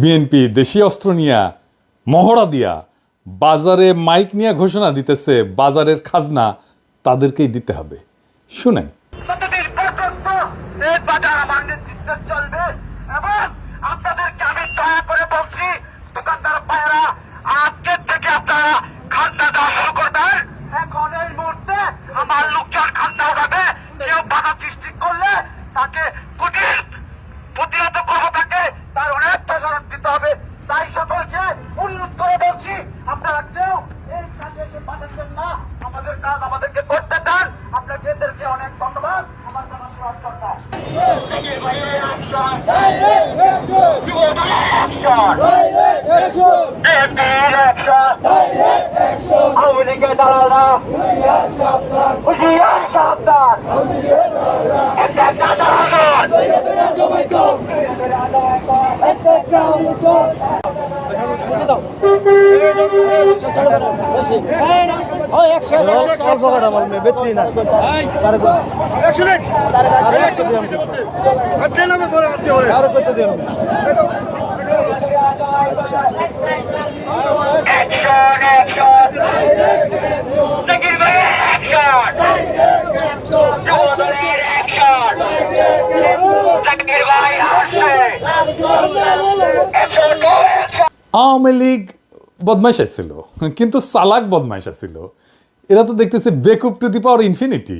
BNP দেশীয় অস্ত্র নিয়া মহড়া দিয়া বাজারে মাইক নিয়ে ঘোষণা দিতেছে বাজারের খাজনা তাদেরকেই দিতে হবে। শুনেন। আওয়ামী লীগ বদমাইশ ছিল, কিন্তু চালাক বদমাইশ ছিল। এরা তো দেখতেছে বেকুব টু দি পাওয়ার ইনফিনিটি।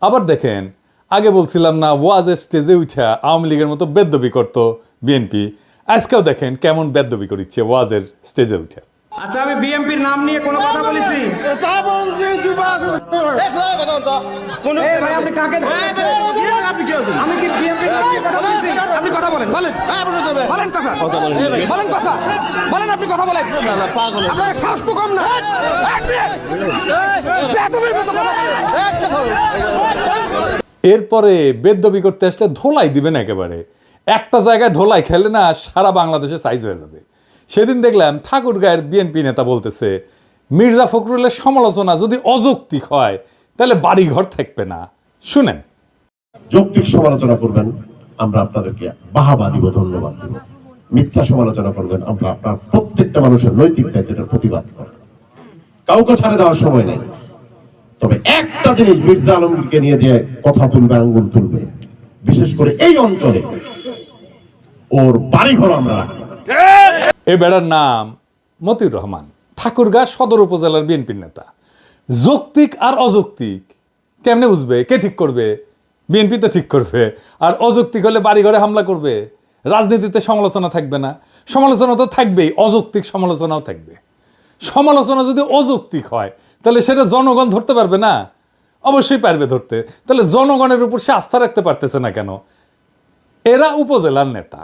আবার দেখেন, আগে বলছিলাম না ওয়াজের স্টেজে উঠা আওয়ামী লীগের মতো বেদ্যবি করতো বিএনপি, আজকেও দেখেন কেমন বেদ্যবি করিচ্ছে ওয়াজের স্টেজে উঠা। আচ্ছা, আমি বিএনপির নাম নিয়ে কোনো কথা বলেছি? ভাই, আপনি কাকে আমি কি বিএনপির নাম নিয়ে কথা বলেছি? আপনি কথা বলেন, বলেন বলেন কথা বলেন কথা বলেন, আপনি কথা বলেন। আপনার সাহস তো কম না। এরপরে বেদ্যবি করতে আসলে ধোলাই দিবেন একেবারে। একটা জায়গায় ধোলাই খেলে না সারা বাংলাদেশে সাইজ হয়ে যাবে। সেদিন দেখলাম ঠাকুরগাঁয়ের বিএনপি নেতা বলতেছে মির্জা ফখরুলের সমালোচনা যদি অযৌক্তিক হয় তাহলে বাড়িঘর থাকবে না। শুনেন। যৌক্তিক সমালোচনা করবেন, আমরা আপনাদেরকে বাহাবা দিব, ধন্যবাদ দিব। মিথ্যা সমালোচনা করবেন, আমরা আপনার প্রত্যেকটা মানুষের নৈতিক দায়িত্বের প্রতিবাদ করেন। কাউকে ছাড়ে দেওয়ার সময় নেই। তবে একটা জিনিস, মির্জা আলমগীরকে নিয়ে যে কথা তুলবে, আঙ্গুল তুলবে, বিশেষ করে এই অঞ্চলে ওর বাড়িঘর আমরা রাখবো। এ বেড়ার নাম মতিউর রহমান, ঠাকুরগাঁ সদর উপজেলার বিএনপির নেতা। যৌক্তিক আর অযৌক্তিক কেমনে বুঝবে? কে ঠিক করবে? বিএনপি তো ঠিক করবে। আর অযৌক্তিক হলে বাড়িঘরে হামলা করবে। রাজনীতিতে সমালোচনা থাকবে না? সমালোচনা তো থাকবেই, অযৌক্তিক সমালোচনাও থাকবে। সমালোচনা যদি অযৌক্তিক হয় তাহলে সেটা জনগণ ধরতে পারবে না? অবশ্যই পারবে ধরতে। তাহলে জনগণের উপর সে আস্থা রাখতে পারতেছে না কেন? এরা উপজেলার নেতা,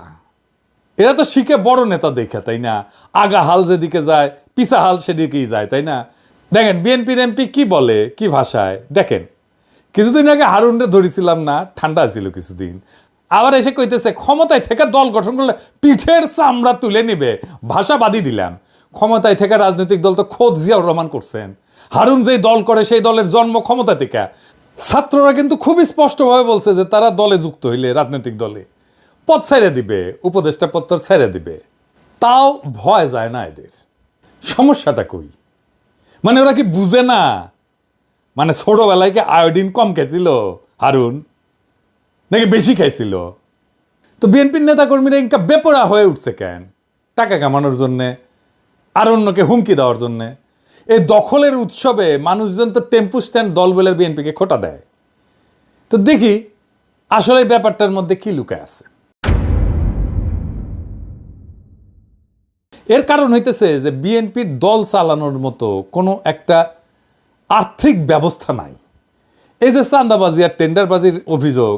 এরা তো শিখে বড় নেতা দেখে, তাই না? আগা হাল যেদিকে যায় পিছা হাল সেদিকেই যায়, তাই না? দেখেন বিএনপির এমপি কি বলে, কি ভাষায়। দেখেন, কিছুদিন আগে হারুনরে ধরেছিলাম না, ঠান্ডা ছিল কিছুদিন, আবার এসে কইতেছে ক্ষমতায় থেকে দল গঠন করলে পিঠের চামড়া তুলে নিবে। ভাষা বাদই দিলাম। ক্ষমতায় থেকে রাজনৈতিক দল তো খোদ জিয়াউর রহমান করছেন। হারুন যেই দল করে সেই দলের জন্ম ক্ষমতা থেকে। ছাত্ররা কিন্তু খুবই স্পষ্টভাবে বলছে যে তারা দলে যুক্ত হইলে, রাজনৈতিক দলে পদ ছেড়ে দিবে, উপদেষ্টা পদ ছেড়ে দিবে। তাও ভয় যায় না এদের। সমস্যাটা কই? মানে ওরা কি বুঝে না? মানে ছোটবেলায় কি আয়োডিন কম খেয়েছিল হারুন, নাকি বেশি খাইছিল? তো বিএনপির নেতাকর্মীরা ইনকা বেপরা হয়ে উঠছে কেন? টাকা কামানোর জন্যে, আর অন্যকে হুমকি দেওয়ার জন্যে। এই দখলের উৎসবে মানুষজন তো টেম্পু স্ট্যান্ড দল বলে বিএনপিকে খোটা দেয়। তো দেখি আসলে ব্যাপারটার মধ্যে কি লুকায় আছে। এর কারণ হইতেছে যে বিএনপির দল চালানোর মতো কোনো একটা আর্থিক ব্যবস্থা নাই। এই যে চাঁদাবাজি আর টেন্ডারবাজির অভিযোগ,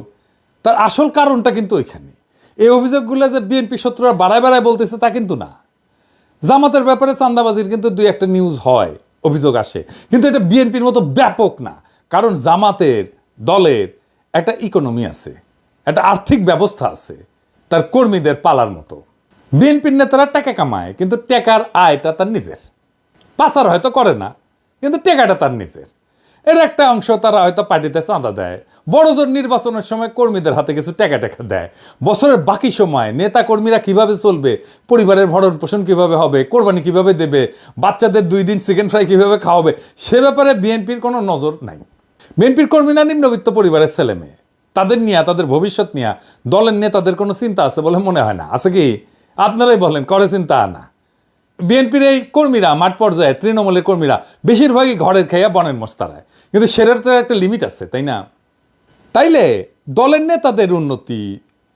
তার আসল কারণটা কিন্তু ওইখানে। এই অভিযোগগুলো যে বিএনপি শত্রুরা বাড়ায় বাড়ায় বলতেছে তা কিন্তু না। জামাতের ব্যাপারে চাঁদাবাজির কিন্তু দুই একটা নিউজ হয়, অভিযোগ আসে, কিন্তু এটা বিএনপির মতো ব্যাপক না। কারণ জামাতের দলের একটা ইকোনমি আছে, একটা আর্থিক ব্যবস্থা আছে, তার কর্মীদের পালার মতো। বিএনপির নেতারা টাকা কামায়, কিন্তু টাকার আয়টা তার নিজের। পাচার হয়তো করে না, কিন্তু টাকাটা তার নিজের। এর একটা অংশ তারা হয়তো পার্টিতে চাঁদা দেয়, বড়জোর নির্বাচনের সময় কর্মীদের হাতে কিছু টাকা দেয়। বছরের বাকি সময় নেতা কর্মীরা কিভাবে চলবে, পরিবারের ভরণ পোষণ কিভাবে হবে, কোরবানি কিভাবে দেবে, বাচ্চাদের 2 দিন চিকেন ফ্রাই কিভাবে খাওয়াবে, সে ব্যাপারে বিএনপির কোনো নজর নাই। বিএনপির কর্মীরা নিম্নবিত্ত পরিবারের ছেলে মেয়ে, তাদের নিয়ে, তাদের ভবিষ্যৎ নিয়ে দলের নেতাদের কোনো চিন্তা আছে বলে মনে হয় না। আছে কি? আপনারাই বলেন, করে চিন্তা না? বিএনপির এই কর্মীরা মাঠ পর্যায়ে, তৃণমূলের কর্মীরা বেশিরভাগই ঘরের খেয়া বনের মস্তারায়, কিন্তু সেটার তো একটা লিমিট আছে, তাই না? তাইলে দলের নেতাদের উন্নতি,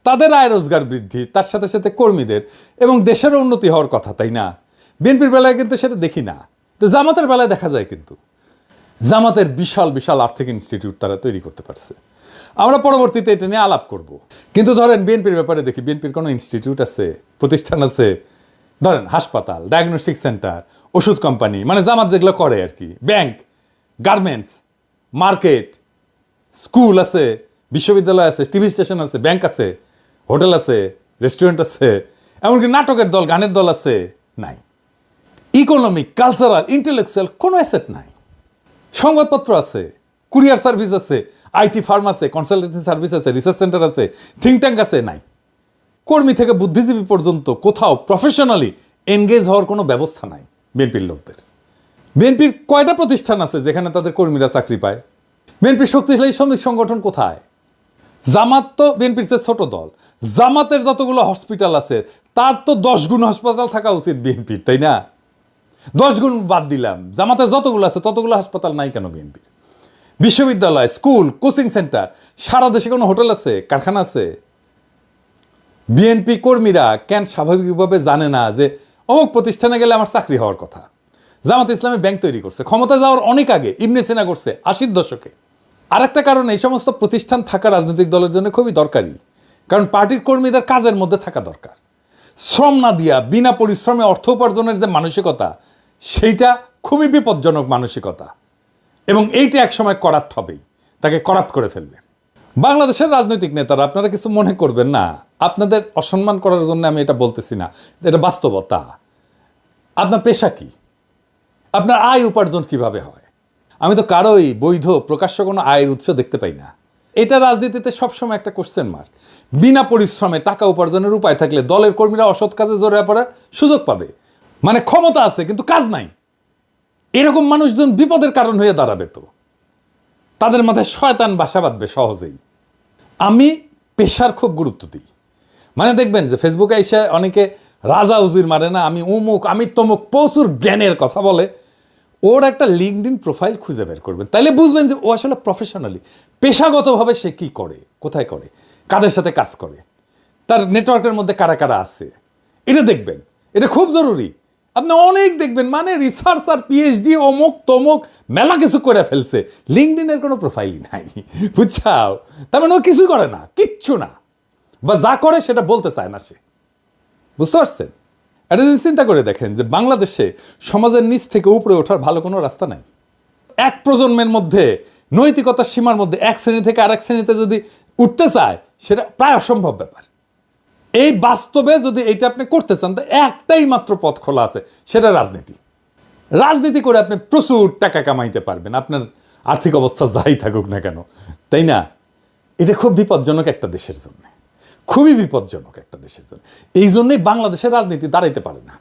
তাদের আয় রোজগার বৃদ্ধি, তার সাথে সাথে কর্মীদের এবং দেশেরও উন্নতি হওয়ার কথা, তাই না? বিএনপির বেলায় কিন্তু সেটা দেখি না। তো জামাতের বেলায় দেখা যায়, কিন্তু জামাতের বিশাল বিশাল আর্থিক ইনস্টিটিউট তারা তৈরি করতে পারছে। আমরা পরবর্তীতে এটা নিয়ে আলাপ করব। কিন্তু ধরেন বিএনপির ব্যাপারে দেখি, বিএনপির কোনো ইনস্টিটিউট আছে, প্রতিষ্ঠান আছে? ধরেন হাসপাতাল, ডায়াগনস্টিক সেন্টার, ওষুধ কোম্পানি, মানে জামাত যেগুলো করে আর কি, ব্যাংক, গার্মেন্টস, মার্কেট, স্কুল আছে, বিশ্ববিদ্যালয় আছে, টিভি স্টেশন আছে, ব্যাংক আছে, হোটেল আছে, রেস্টুরেন্ট আছে, এমনকি নাটকের দল, গানের দল আছে? নাই। ইকোনমিক, কালচারাল, ইন্টেলেকচুয়াল কোনো অ্যাসেট নাই। সংবাদপত্র আছে, কুরিয়ার সার্ভিস আছে, আইটি ফার্ম আছে, কনসালটেন্সি সার্ভিস আছে, রিসার্চ সেন্টার আছে, থিঙ্ক ট্যাঙ্ক আছে? নাই। কর্মী থেকে বুদ্ধিজীবী পর্যন্ত কোথাও প্রফেশনালি এনগেজ হওয়ার কোনো ব্যবস্থা নাই বিএনপির লোকদের। বিএনপির কয়টা প্রতিষ্ঠান আছে যেখানে তাদের কর্মীরা চাকরি পায়? বিএনপির শক্তিশালী শ্রমিক সংগঠন কোথায়? জামাত তো বিএনপির চেয়ে ছোট দল, জামাতের যতগুলো হসপিটাল আছে তার তো 10 গুণ হাসপাতাল থাকা উচিত বিএনপির, তাই না? 10 গুণ বাদ দিলাম, জামাতের যতগুলো আছে ততগুলো হাসপাতাল নাই কেন বিএনপির? বিশ্ববিদ্যালয়, স্কুল, কোচিং সেন্টার, সারা দেশে কোনো হোটেল আছে, কারখানা আছে? বিএনপি কর্মীরা কেন স্বাভাবিকভাবে জানে না যে অমুক প্রতিষ্ঠানে গেলে আমার চাকরি হওয়ার কথা? জামাত ইসলামী ব্যাংক তৈরি করছে, ক্ষমতা যাওয়ার অনেক আগে, ইবনে সিনা করছে 80-র দশকে। আর একটা কারণ, এই সমস্ত প্রতিষ্ঠান থাকা রাজনৈতিক দলের জন্য খুবই দরকারি, কারণ পার্টির কর্মীদের কাজের মধ্যে থাকা দরকার। শ্রম না দিয়া বিনা পরিশ্রমে অর্থ উপার্জনের যে মানসিকতা, সেইটা খুবই বিপজ্জনক মানসিকতা, এবং এইটা একসময় করাপ্ট হবেই, তাকে করাপ্ট করে ফেলবে। বাংলাদেশের রাজনৈতিক নেতারা, আপনারা কিছু মনে করবেন না, আপনাদের অসম্মান করার জন্য আমি এটা বলতেছি না, এটা বাস্তবতা। আপনার পেশা কি? আপনার আয় উপার্জন কিভাবে হয়? আমি তো কারোই বৈধ প্রকাশ্য কোনো আয়ের উৎস দেখতে পাই না। এটা রাজনীতিতে সবসময় একটা কোশ্চেন মার্ক। বিনা পরিশ্রমে টাকা উপার্জনের উপায় থাকলে দলের কর্মীরা অসৎ কাজে জড়িয়ে পড়ার সুযোগ পাবে। মানে ক্ষমতা আছে কিন্তু কাজ নাই, এরকম মানুষজন বিপদের কারণ হয়ে দাঁড়াবে, তো তাদের মাথায় শয়তান বাসা বাঁধবে সহজেই। আমি পেশার খুব গুরুত্ব দিই। মানে দেখবেন যে ফেসবুকে এসে অনেকে রাজা উজির মারে না, আমি অমুক, আমি তমুক, প্রচুর জ্ঞানের কথা বলে। ওর একটা লিঙ্কডইন প্রোফাইল খুঁজে বের করবেন, তাইলে বুঝবেন যে ও আসলে প্রফেশনালি, পেশাগতভাবে সে কি করে, কোথায় করে, কাদের সাথে কাজ করে, তার নেটওয়ার্কের মধ্যে কারা কারা আছে, এটা দেখবেন। এটা খুব জরুরি। আপনি অনেক দেখবেন মানে রিসার্চ আর পিএইচডি অমুক তমুক মেলা কিছু করে ফেলছে, লিঙ্কডইনের কোনো প্রোফাইলই নাই, বুঝছাও? তার মানে ও কিছুই করে না, কিচ্ছু না, বা যা করে সেটা বলতে চায় না সে। বুঝতে পারছেন? এটা যদি চিন্তা করে দেখেন যে বাংলাদেশে সমাজের নিচ থেকে উপরে ওঠার ভালো কোনো রাস্তা নাই। এক প্রজন্মের মধ্যে নৈতিকতার সীমার মধ্যে এক শ্রেণী থেকে আরেক শ্রেণীতে যদি উঠতে চায়, সেটা প্রায় অসম্ভব ব্যাপার। এই বাস্তবে যদি এইটা আপনি করতে চান, তো একটাই মাত্র পথ খোলা আছে, সেটা রাজনীতি। রাজনীতি করে আপনি প্রচুর টাকা কামাইতে পারবেন, আপনার আর্থিক অবস্থা যাই থাকুক না কেন, তাই না? এটা খুব বিপজ্জনক একটা দেশের জন্য, খুবই বিপজ্জনক একটা দেশের জন্য। এই জন্যই বাংলাদেশের রাজনীতি দাঁড়াইতে পারে না,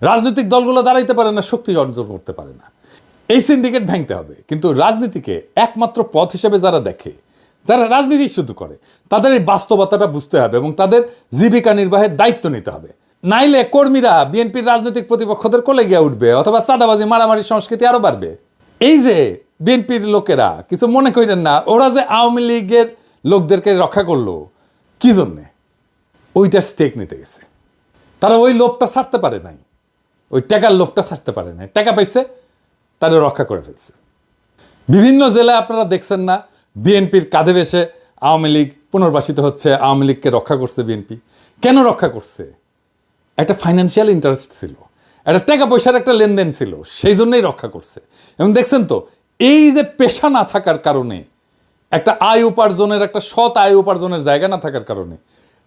রাজনৈতিক দলগুলো দাঁড়াইতে পারে না, শক্তি অর্জন করতে পারে না। এই সিন্ডিকেট ভাঙতে হবে। কিন্তু রাজনীতিকে একমাত্র পথ হিসেবে যারা দেখে, যারা রাজনীতি শুধু করে, তাদের এই বাস্তবতাটা বুঝতে হবে এবং তাদের জীবিকা নির্বাহের দায়িত্ব নিতে হবে। নাইলে কর্মীরা বিএনপির রাজনৈতিক প্রতিপক্ষদের কোলে গিয়ে উঠবে, অথবা চাঁদাবাজি মারামারি সংস্কৃতি আরো বাড়বে। এই যে বিএনপির লোকেরা, কিছু মনে করেন না, ওরা যে আওয়ামী লীগের লোকদেরকে রক্ষা করলো কি জন্যে? ওইটার স্টেক নিতে গেছে। তারা ওই লোভটা ছাড়তে পারে নাই, ওই টাকার লোভটা ছাড়তে পারে নাই, টাকা পাইছে, তারা রক্ষা করে ফেলছে। বিভিন্ন জেলায় আপনারা দেখছেন না, বিএনপির কাঁধে বেশে আওয়ামী লীগ পুনর্বাসিত হচ্ছে, আওয়ামী লীগকে রক্ষা করছে বিএনপি। কেন রক্ষা করছে? একটা ফাইন্যান্সিয়াল ইন্টারেস্ট ছিল, একটা টাকা পয়সার একটা লেনদেন ছিল, সেই জন্যই রক্ষা করছে। এবং দেখছেন তো, এই যে পেশা না থাকার কারণে, একটা আয় উপার্জনের, একটা সৎ আয় উপার্জনের জায়গা না থাকার কারণে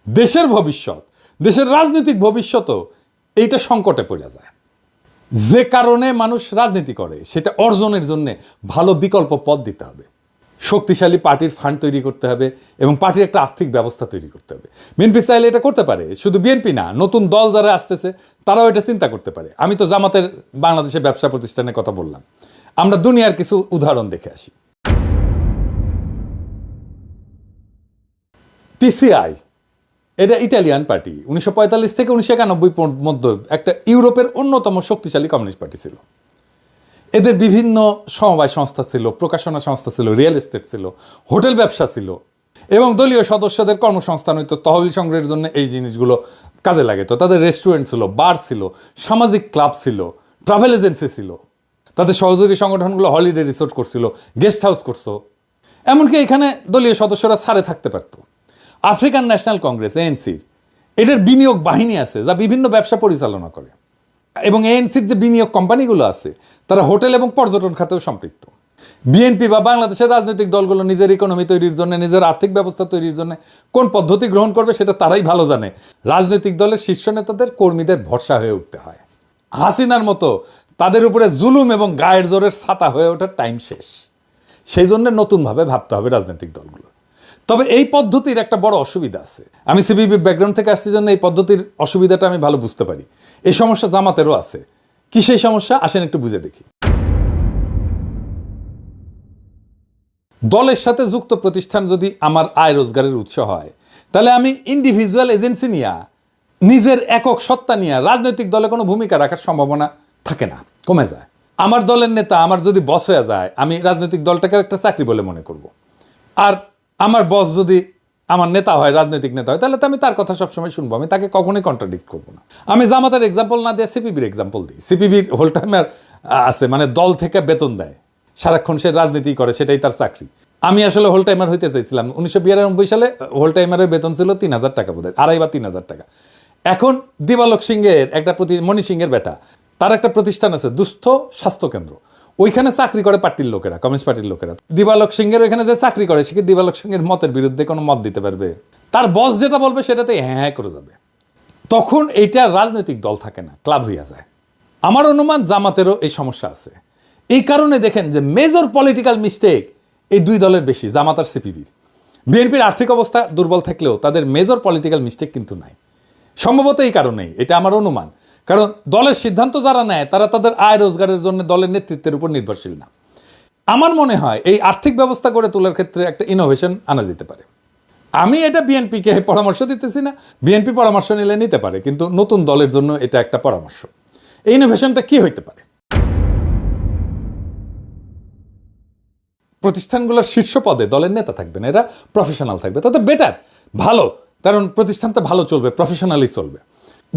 দেশের ভবিষ্যৎ, দেশের রাজনৈতিক ভবিষ্যৎও এইটা সংকটে পড়ে যায়। যে কারণে মানুষ রাজনীতি করে সেটা অর্জনের জন্য ভালো বিকল্প পথ দিতে হবে, শক্তিশালী পার্টির ফান্ড তৈরি করতে হবে এবং পার্টির একটা আর্থিক ব্যবস্থা তৈরি করতে হবে। বিএনপি চাইলে এটা করতে পারে, শুধু বিএনপি না, নতুন দল যারা আসতেছে তারাও এটা চিন্তা করতে পারে। আমি তো জামাতের বাংলাদেশের ব্যবসা প্রতিষ্ঠানের কথা বললাম, আমরা দুনিয়ার কিছু উদাহরণ দেখে আসি। পিসিআই এটা ইটালিয়ান পার্টি, 1945 থেকে 1991 মধ্যে একটা ইউরোপের অন্যতম শক্তিশালী কমিউনিস্ট পার্টি ছিল। এদের বিভিন্ন সমবায় সংস্থা ছিল, প্রকাশনা সংস্থা ছিল, রিয়েল এস্টেট ছিল, হোটেল ব্যবসা ছিল এবং দলীয় সদস্যদের কর্মসংস্থান হইতো, তহবিল সংগ্রহের জন্য এই জিনিসগুলো কাজে লাগে। তো তাদের রেস্টুরেন্ট ছিল, বার ছিল, সামাজিক ক্লাব ছিল, ট্রাভেল এজেন্সি ছিল, তাদের সহযোগী সংগঠনগুলো হলিডে রিসোর্ট করছিল, গেস্ট হাউস করছো, এমনকি এখানে দলীয় সদস্যরা ছাড়ে থাকতে পারত। আফ্রিকান ন্যাশনাল কংগ্রেস এএনসির এটার বিনিয়োগ বাহিনী আছে যা বিভিন্ন ব্যবসা পরিচালনা করে এবং এএনসির যে বিনিয়োগ কোম্পানিগুলো আছে তারা হোটেল এবং পর্যটন খাতেও সম্পৃক্ত। বিএনপি বা বাংলাদেশের রাজনৈতিক দলগুলো নিজের ইকোনমি তৈরির জন্য, নিজের আর্থিক ব্যবস্থা তৈরির জন্য কোন পদ্ধতি গ্রহণ করবে সেটা তারাই ভালো জানে। রাজনৈতিক দলের শীর্ষ নেতাদের কর্মীদের ভরসা হয়ে উঠতে হয়। হাসিনার মতো তাদের উপরে জুলুম এবং গায়ের জোরের ছাতা হয়ে ওঠার টাইম শেষ। সেই জন্য নতুনভাবে ভাবতে হবে রাজনৈতিক দলগুলো। তবে এই পদ্ধতির একটা বড় অসুবিধা আছে। আমি সিপিবি ব্যাকগ্রাউন্ড থেকে আসছি জন্য এই পদ্ধতির অসুবিধাটা আমি ভালো বুঝতে পারি। এই সমস্যা জামাতেরও আছে। কি সেই সমস্যা, আসেন একটু বুঝে দেখি। দলের সাথে যুক্ত প্রতিষ্ঠান যদি আমার আয় রোজগারের উৎস হয়, তাহলে আমি ইন্ডিভিজুয়াল এজেন্সি নিয়ে, নিজের একক সত্তা নিয়ে রাজনৈতিক দলে কোনো ভূমিকা রাখার সম্ভাবনা থাকে না, কমে যায়। আমার দলের নেতা আমার যদি বস হয়ে যায়, আমি রাজনৈতিক দলটাকেও একটা চাকরি বলে মনে করব। আর আমার বস যদি আমার নেতা হয়, রাজনৈতিক নেতা হয়, তাহলে তো আমি তার কথা সবসময় শুনবো, আমি তাকে কখনোই কন্ট্রাডিক্ট করবো না। আমি জামাতের এক্সাম্পল না দিয়ে সিপিবির এক্সাম্পল দিই। সিপিবির হোল টাইমার আছে, মানে দল থেকে বেতন দেয়, সারাক্ষণ সে রাজনীতি করে, সেটাই তার চাকরি। আমি আসলে হোল টাইমার হইতে চাইছিলাম। 1992 সালে হোল টাইমারের বেতন ছিল 3,000 টাকা, বোধ হয় 2.5 বা 3,000 টাকা। এখন দিবালোক সিংহের একটা মণি সিংহের বেটা, তার একটা প্রতিষ্ঠান আছে দুস্থ স্বাস্থ্য কেন্দ্র, ওইখানে চাকরি করে পার্টির লোকেরা, কমিউনিস্ট পার্টির লোকেরা। দিবালোক সিংহের ওইখানে যে চাকরি করে, সে কি দিবালোক সিংহের মতের বিরুদ্ধে কোনো মত দিতে পারবে? তার বস যেটা বলবে সেটাতে হ্যাঁ হ্যাঁ করে যাবে। তখন এইটা রাজনৈতিক দল থাকে না, ক্লাব হইয়া যায়। আমার অনুমান জামাতেরও এই সমস্যা আছে। এই কারণে দেখেন যে মেজর পলিটিক্যাল মিস্টেক এই দুই দলের বেশি, জামাত আর সিপিবির। বিএনপির আর্থিক অবস্থা দুর্বল থাকলেও তাদের মেজর পলিটিক্যাল মিস্টেক কিন্তু নাই। সম্ভবত এই কারণেই, এটা আমার অনুমান। কারণ দলের সিদ্ধান্ত যারা নেয় তারা তাদের আয় রোজগারের জন্য দলের নেতৃত্বের উপর নির্ভরশীল না। আমার মনে হয় এই আর্থিক ব্যবস্থা করে তোলার ক্ষেত্রে একটা ইনোভেশন আনা যেতে পারে। আমি এটা বিএনপিকে পরামর্শ দিতেছি না, বিএনপি পরামর্শ নিলে নিতে পারে, কিন্তু নতুন দলের জন্য এটা একটা পরামর্শ। এই ইনোভেশনটা কি হইতে পারে? প্রতিষ্ঠানগুলোর শীর্ষ পদে দলের নেতা থাকবে না, এরা প্রফেশনাল থাকবে, তাতে বেটার, ভালো, কারণ প্রতিষ্ঠানটা ভালো চলবে, প্রফেশনালি চলবে।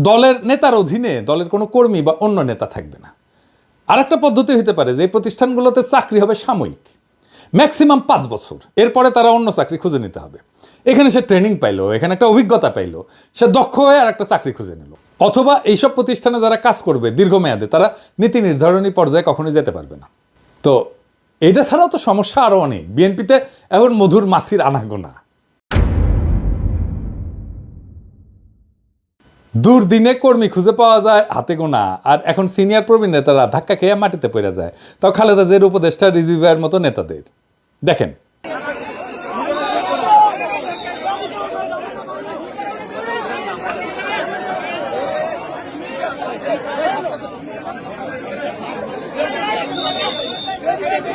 দলের নেতার অধীনে দলের কোনো কর্মী বা অন্য নেতা থাকবে না। আরেকটা পদ্ধতি হতে পারে যে এই প্রতিষ্ঠানগুলোতে চাকরি হবে সাময়িক, ম্যাক্সিমাম 5 বছর, এরপরে তারা অন্য চাকরি খুঁজে নিতে হবে। এখানে সে ট্রেনিং পাইলো, এখানে একটা অভিজ্ঞতা পাইলো, সে দক্ষ হয়ে আর একটা চাকরি খুঁজে নিল। অথবা এইসব প্রতিষ্ঠানে যারা কাজ করবে দীর্ঘমেয়াদে, তারা নীতি নির্ধারণী পর্যায়ে কখনোই যেতে পারবে না। তো এটা ছাড়াও তো সমস্যা আরো অনেক। বিএনপিতে এখন মধুর মাছির আনাগোনা, দুর্দিনে কর্মী খুঁজে পাওয়া যায় হাতে গোনা, আর এখন সিনিয়র প্রবীণ নেতারা ধাক্কা খেয়ে মাটিতে পড়ে যায়, তাও খালেদা জিয়ার উপদেষ্টা রিজভীর মতো নেতাদের দেখেন।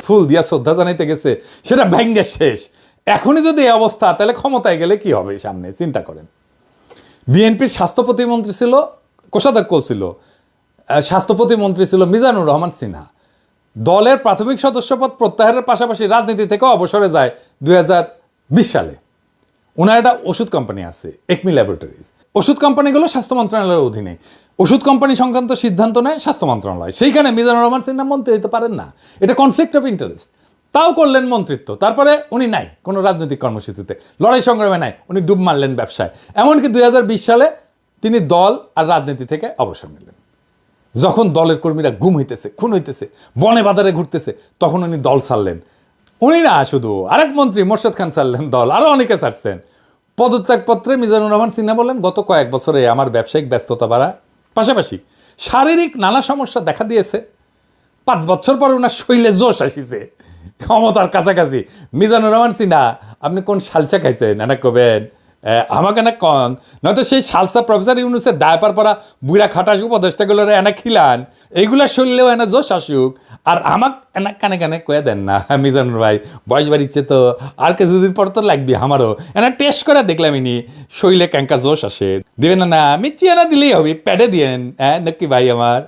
ফুল দিয়া শ্রদ্ধা জানাইতে গেছে, সেটা ভেঙ্গে শেষ। এখনই যদি এই অবস্থা, তাহলে ক্ষমতায় গেলে কি হবে সামনে চিন্তা করেন। বিএনপির স্বাস্থ্য প্রতিমন্ত্রী ছিল, কোষাধ্যক্ষ ছিল, স্বাস্থ্য প্রতিমন্ত্রী ছিল মিজানুর রহমান সিনহা। দলের প্রাথমিক সদস্যপদ প্রত্যাহারের পাশাপাশি রাজনীতি থেকেও অবসরে যায় 2020 সালে। ওনার একটা ওষুধ কোম্পানি আছে, একমি ল্যাবরেটরিজ। ওষুধ কোম্পানিগুলো স্বাস্থ্য মন্ত্রণালয়ের অধীনে, ওষুধ কোম্পানি সংক্রান্ত সিদ্ধান্ত নেয় স্বাস্থ্য মন্ত্রণালয়। সেইখানে মিজানুর রহমান সিনহা মন্ত্রী হতে পারেন না, এটা কনফ্লিক্ট অফ ইন্টারেস্ট। তাও করলেন মন্ত্রিত্ব, তারপরে উনি নাই কোনো রাজনৈতিক কর্মসূচিতে, লড়াই সংগ্রামে নাই, উনি ডুব মারলেন ব্যবসায়। এমনকি 2020 সালে তিনি দল আর রাজনীতি থেকে অবসর নিলেন। যখন দলের কর্মীরা গুম হইতেছে, খুন হইতেছে, বনে বাজারে ঘুরতেছে, তখন উনি দল ছাড়লেন। উনি না, শুধু আরেক মন্ত্রী মোর্শেদ খান ছাড়লেন দল, আরো অনেকে ছাড়ছেন। পদত্যাগপত্রে মিজানুর রহমান সিনহা বললেন, গত কয়েক বছরে আমার ব্যবসায়িক ব্যস্ততা বাড়া, পাশাপাশি শারীরিক নানা সমস্যা দেখা দিয়েছে। 5 বছর পর ওনার শরীরে জোশ আসিছে, ক্ষমতার কাছাকাছি। মিজানুর রহমান সিনহা, আপনি কোন সালসা খাইছেন এনা কবেন, আমাকে না কন, নয়তো সেই সালসা প্রফেসর ইউনুসের দায়পার পরা বুড়া খাটাস উপদেষ্টাগুলোর এনা খিলান, এইগুলা শরীরেও এনা জোশ আসুক, আর আমাক এনা কানে কানে কয়ে দেন না মিজানুর ভাই, বয়স বাড়িচ্ছে তো আর কিছুদিন পর তো লাগবে আমারও, এনা টেস্ট করে দেখলাম ইনি শরীরে ক্যাঙ্কা জোশ আসে। দিবেন না? না মিচিয়ে না দিলেই হবে, প্যাডে দিয়েন, হ্যাঁ নাকি ভাই আমার।